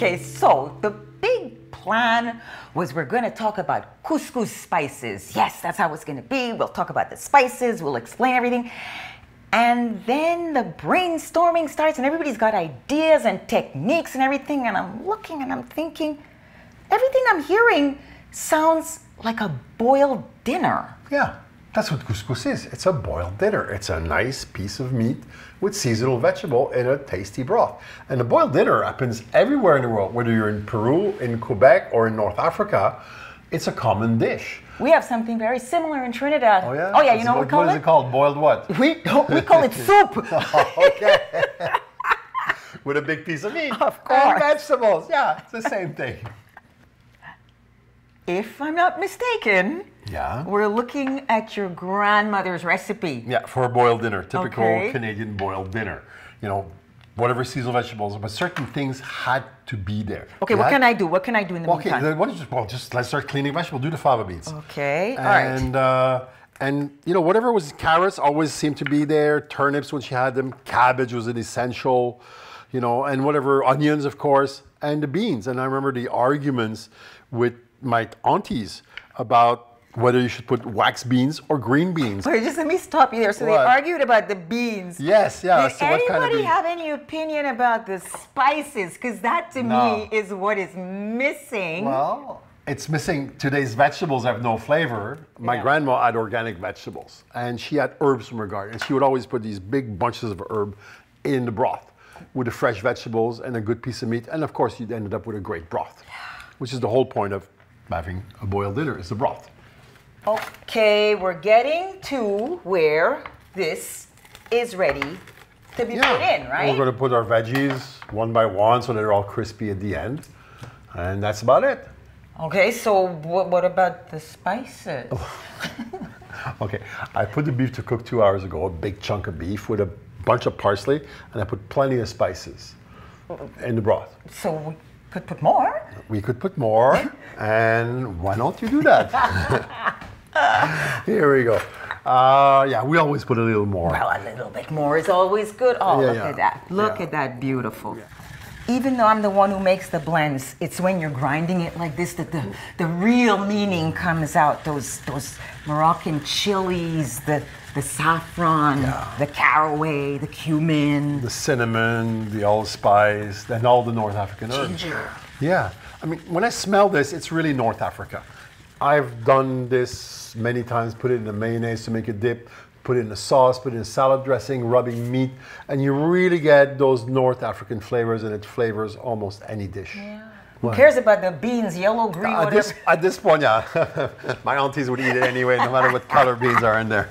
Okay, so the big plan was we're going to talk about couscous spices. Yes, that's how it's going to be. We'll talk about the spices. We'll explain everything. And then the brainstorming starts and everybody's got ideas and techniques and everything. And I'm looking and I'm thinking, everything I'm hearing sounds like a boiled dinner. Yeah, that's what couscous is. It's a boiled dinner. It's a nice piece of meat with seasonal vegetable in a tasty broth. And a boiled dinner happens everywhere in the world, whether you're in Peru, in Quebec, or in North Africa. It's a common dish. We have something very similar in Trinidad. Oh yeah? Oh yeah, you know what we call it? What is it called? Boiled what? We call it soup. Okay. With a big piece of meat. Of course. And vegetables. Yeah, it's the same thing. If I'm not mistaken, Yeah. we're looking at your grandmother's recipe. Yeah, for a boiled dinner. Typical Okay. Canadian boiled dinner. You know, whatever seasonal vegetables, but certain things had to be there. Okay, what can I do? What can I do in the Okay, meantime? then just let's start cleaning vegetables. Do the fava beans. Okay, all right. And you know, whatever was carrots always seemed to be there. Turnips when she had them. Cabbage was an essential. You know, and whatever, onions of course, and the beans. And I remember the arguments with my aunties about whether you should put wax beans or green beans. Sorry, just let me stop you there. So What? they argued about the beans. Yes, yeah. Did So what kind of anybody beans? have any opinion about the spices? Because that to No. me is what is missing. Well, it's missing. Today's vegetables have no flavor. My Yeah. grandma had organic vegetables, and she had herbs from her garden. And she would always put these big bunches of herb in the broth with the fresh vegetables and a good piece of meat. And of course, you ended up with a great broth, which is the whole point of having a boiled dinner, is the broth. Okay, we're getting to where this is ready to be put in, right? We're going to put our veggies one by one so they're all crispy at the end. And that's about it. Okay, so what about the spices? Okay, I put the beef to cook 2 hours ago, a big chunk of beef with a bunch of parsley, and I put plenty of spices in the broth. So we could put more? We could put more, and why don't you do that? Here we go. Yeah, we always put a little more. Well, a little bit more is always good. Oh, Yeah, look yeah. at that. Look Yeah. at that, beautiful. Even though I'm the one who makes the blends, it's when you're grinding it like this that the real meaning comes out. Those Moroccan chilies, the saffron, the caraway, the cumin. The cinnamon, the allspice, and all the North African herbs. Ginger. Yeah, I mean, when I smell this, it's really North Africa. I've done this many times, put it in the mayonnaise to make a dip, put it in a sauce, put it in salad dressing, rubbing meat, and you really get those North African flavors, and it flavors almost any dish. Yeah. Who cares about the beans, yellow, green, whatever? At this point, yeah. My aunties would eat it anyway, no matter what color beans are in there.